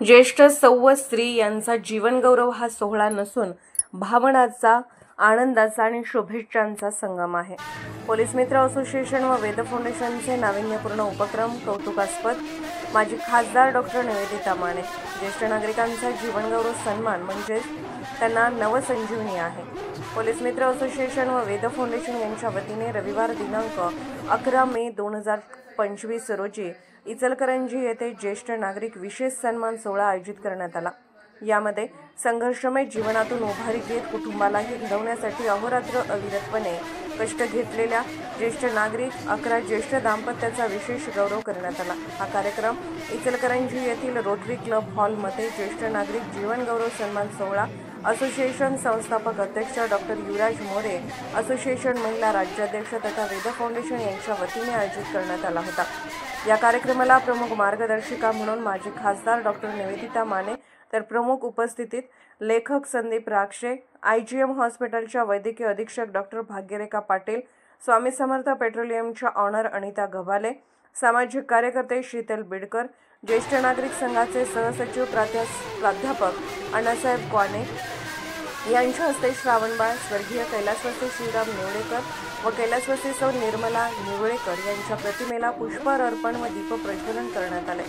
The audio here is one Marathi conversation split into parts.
ज्येष्ठ सौ स्त्री यांचा जीवनगौरव हा सोहळा नसून भावनाचा, आनंदाचा आणि शुभेच्छांचा संगम आहे। पोलीस मित्र असोसिएशन व वेद फाउंडेशनचे नाविन्यपूर्ण उपक्रम कौतुकास्पद। माजी खासदार डॉक्टर निवेदिता माने। ज्येष्ठ नागरिकांचा जीवनगौरव सन्मान म्हणजे त्यांना नवसंजीवनी आहे। पोलीस मित्र असोसिएशन व वेद फाउंडेशन यांच्या वतीने रविवार दिनांक 11 मे 2025 रोजी इचलकरंजी येथे ज्येष्ठ नागरिक विशेष सन्मान सोहळा आयोजित करण्यात आला। यामध्ये संघर्षमय जीवनातून उभारी घेत कुटुंबालाही घडवण्यासाठी अहोरात्र अविरतपणे कष्ट घेतलेल्या ज्येष्ठ नागरिक 11 ज्येष्ठ दाम्पत्याचा विशेष गौरव करण्यात आला। हा कार्यक्रम इचलकरंजी येथील रोटरी क्लब हॉलमध्ये ज्येष्ठ नागरिक जीवनगौरव सन्मान सोहळा असोसिएशन संस्थापक अध्यक्ष डॉक्टर युवराज मोरे, असोसिएशन महिला राज्याध्यक्ष तथा वेद फाउंडेशन यांच्या वतीने आयोजित करण्यात आला होता। या कार्यक्रमाला प्रमुख मार्गदर्शिका म्हणून माजी खासदार डॉक्टर निवेदिता माने तर प्रमुख उपस्थितीत लेखक संदीप राक्षे, IGM हॉस्पिटलच्या वैद्यकीय अधीक्षक डॉक्टर भाग्यरेखा पाटील, स्वामी समर्थ पेट्रोलियमच्या ऑनर अनिता गव्हाले, सामाजिक कार्यकर्ते शीतल बिडकर, ज्येष्ठ नागरिक संघाचे सहसचिव प्राध्यापक अण्णासाहेब क्वाने यांच्या हस्ते श्रावणबाळ, स्वर्गीय कैलासवासी श्रीराम निवळेकर व कैलासवासी सौ निर्मला निवळेकर यांच्या प्रतिमेला पुष्पहार अर्पण व दीप प्रज्वलन करण्यात आले।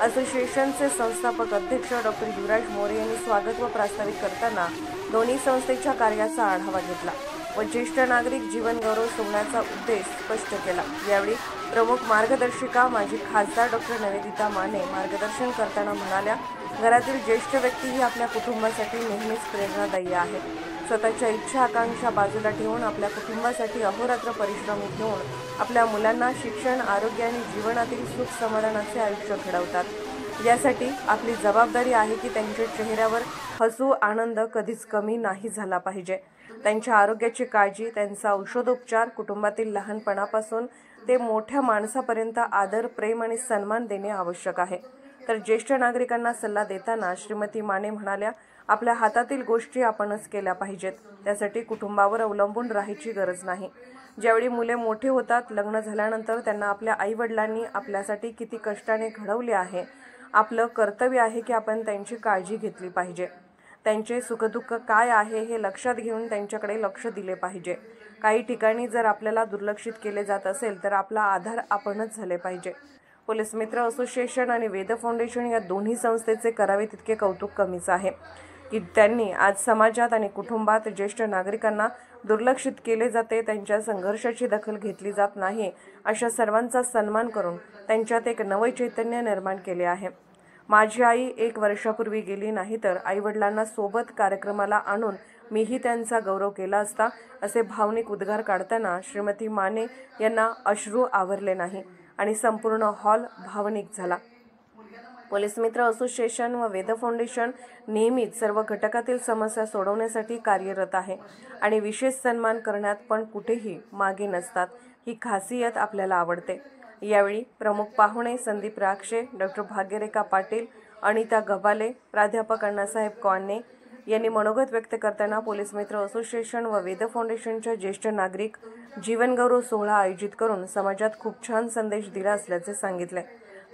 असोसिएशनचे संस्थापक अध्यक्ष डॉक्टर युवराज मोरे यांनी स्वागत व प्रास्ताविक करताना दोन्ही संस्थेच्या कार्याचा आढावा घेतला व ज्येष्ठ नागरिक जीवनगौरव सोहळ्याचा उद्देश स्पष्ट केला। यावेळी प्रमुख मार्गदर्शिका माजी खासदार डॉक्टर निवेदिता माने मार्गदर्शन करताना म्हणाल्या, घरातील ज्येष्ठ व्यक्ती ही आपल्या कुटुंबासाठी नेहमीच प्रेरणादायी आहे। स्वतःच्या इच्छा आकांक्षा बाजूला ठेवून आपल्या कुटुंबासाठी अहोरात्र परिश्रम घेऊन आपल्या मुलांना शिक्षण, आरोग्य आणि जीवनातील सुख समाधानाचे आयुष्य घडवतात। यासाठी आपली जबाबदारी आहे की त्यांच्या चेहऱ्यावर हसू, आनंद कधीच कमी नाही झाला पाहिजे। त्यांच्या आरोग्याची काळजी, त्यांचा औषधोपचार, कुटुंबातील लहानपणापासून ते मोठ्या माणसापर्यंत आदर, प्रेम आणि सन्मान देणे आवश्यक आहे। तर ज्येष्ठ नागरिकांना सल्ला देताना श्रीमती माने म्हणाल्या, आपल्या हातातील गोष्टी आपणच केल्या पाहिजेत। त्यासाठी कुटुंबावर अवलंबून राहायची गरज नाही। ज्यावेळी मुले मोठे होतात, लग्न झाल्यानंतर त्यांना आपल्या आई-वडिलांनी आपल्यासाठी किती कष्टाने घडवले आहे, आपलं कर्तव्य आहे की आपण त्यांची काळजी घेतली पाहिजे। त्यांचे सुखदुःख काय आहे हे लक्षात घेऊन त्यांच्याकडे लक्ष दिले पाहिजे। काही ठिकाणी जर आपल्याला दुर्लक्षित केले जात असेल तर आपला आधार आपणच झाले पाहिजे। पोलीस मित्र असोसिएशन आणि वेद फाउंडेशन या दोन्ही संस्थेचे करावे तितके कौतुक कमीच आहे की त्यांनी आज समाजात आणि कुटुंबात ज्येष्ठ नागरिकांना दुर्लक्षित केले जाते, त्यांच्या संघर्षाची दखल घेतली जात नाही, अशा सर्वांचा सन्मान करून त्यांच्यात एक नवे चैतन्य निर्माण केले आहे। माझी आई 1 वर्षापूर्वी गेली नाही तर आई-वडिलांना सोबत कार्यक्रमाला आणून मीही त्यांचा गौरव केला असता, असे भावनिक उद्गार काढताना श्रीमती माने यांना अश्रू आवरले नाही आणि संपूर्ण हॉल भावनिक झाला। पोलीस मित्र असोसिएशन व वेद फाउंडेशन नेहमीच सर्व घटकातील समस्या सोडवण्यासाठी कार्यरत आहे आणि विशेष सन्मान करण्यात पण कुठेही मागे नसतात। ही खासियत आपल्याला आवडते। यावेळी प्रमुख पाहुणे संदीप राक्षे, डॉक्टर भाग्यरेखा पाटील, अनिता गव्हाले, प्राध्यापक अण्णासाहेब क्वाने यांनी मनोगत व्यक्त करताना पोलीस मित्र असोसिएशन व वेद फाउंडेशनच्या ज्येष्ठ नागरिक जीवनगौरव सोहळा आयोजित करून समाजात खूप छान संदेश दिला असल्याचे सांगितले।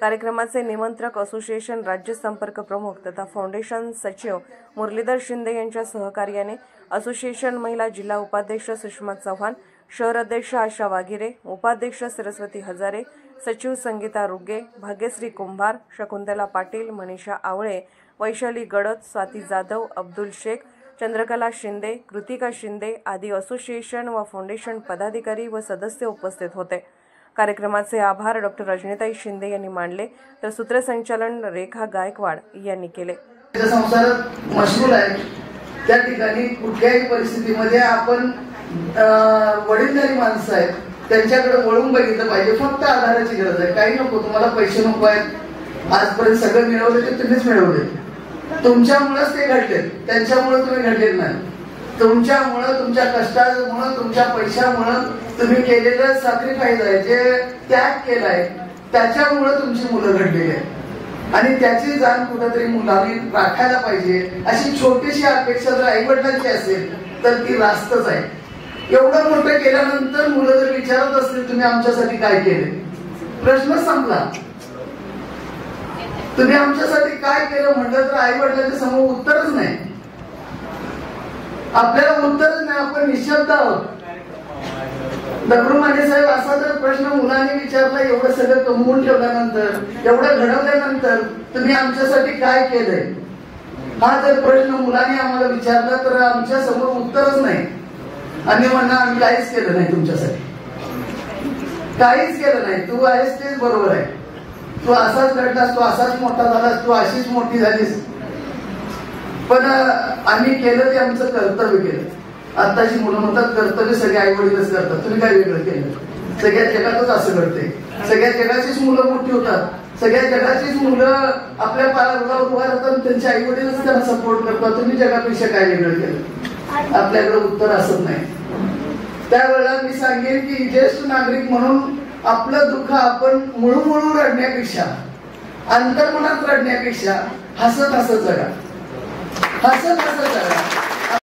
कार्यक्रमाचे निमंत्रक असोसिएशन राज्य संपर्क प्रमुख तथा फाउंडेशन सचिव मुरलीधर शिंदे यांच्या सहकार्याने असोसिएशन महिला जिल्हा उपाध्यक्ष सुषमा चव्हाण, शहर अध्यक्ष आशा वाघिरे, उपाध्यक्ष सरस्वती हजारे, सचिव संगीता रुगे, भाग्यश्री कुंभार, शकुंतला पाटील, मनीषा आवळे, वैशाली गडत, स्वाती जाधव, अब्दुल शेख, चंद्रकला शिंदे, कृतिका शिंदे आदी असोसिएशन व फाउंडेशन पदाधिकारी व सदस्य उपस्थित होते। कार्यक्रमाचे आभार डॉक्टर रजनीताई शिंदे यांनी मानले तर सूत्रसंचालन रेखा गायकवाड यांनी केले। संसारात मशगूल आहे त्या ठिकाणी कुठल्याही परिस्थितीमध्ये आपण वडीलधारी माणसं आहेत त्यांच्याकडे वळून बघितलं पाहिजे। फक्त आधाराची गरज आहे, काही नको, तुम्हाला पैसे नको आहेत। आजपर्यंत सगळं मिळवलं ते तुम्हीच मिळवले, तुमच्यामुळेच ते घडले, त्यांच्यामुळे तुम्ही घडले नाही। तुमच्यामुळं, तुमच्या कष्टामुळं, तुमच्या पैशामुळं तुम्ही केलेलं सॅक्रिफाईस आहे, जे त्याग केलाय त्याच्यामुळं तुमची मुलं घडलेली आहेत आणि त्याची जाण कुठेतरी मुलांनी राखायला पाहिजे। अशी छोटीशी अपेक्षा जर आई वडिलांची असेल तर ती रास्तच आहे। एवढं मोठं केल्यानंतर मुलं जर विचारत असतील तुम्ही आमच्यासाठी काय केले, प्रश्न संपला। तुम्ही आमच्यासाठी काय केलं म्हटलं तर आई वडिलांच्या समोर उत्तरच नाही, आपल्याला उत्तरच नाही, आपण निशब्द आहोत. दगडू माने साहेब, असा जर प्रश्न मुलांनी विचारला, एवढं सगळं कमवून ठेवल्यानंतर, एवढं घडवल्यानंतर तुम्ही आमच्यासाठी काय केलंय, हा जर प्रश्न मुलांनी आम्हाला विचारला तर आमच्या समोर उत्तरच नाही. आणि म्हणणं आम्ही काहीच केलं नाही तुमच्यासाठी, काहीच केलं नाही. तू आहेस तेच बरोबर आहे, तू असाच घडलास, तू असाच मोठा झालास, तू अशीच मोठी झालीस, पण आम्ही केलं ते आमचं कर्तव्य केलं. आताची मुलं म्हणतात कर्तव्य सगळे आई वडीलच करतात, तुम्ही काय वेगळं केलं? सगळ्या जगातच असं घडते, सगळ्या जगाचीच मुलं मोठी होतात, सगळ्या जगाचीच मुलं आपल्या पायावर उभा राहतात, त्यांचे आई वडीलच त्यांना सपोर्ट करतात. तुम्ही जगापेक्षा काय वेगळं केलं? आपल्याकडे उत्तर असत नाही. त्यावेळेला मी सांगेन की ज्येष्ठ नागरिक म्हणून आपलं दुःख आपण मुळू रडण्यापेक्षा, अंतर्मनात रडण्यापेक्षा हसत हसत जगा, हसत हसत जगा.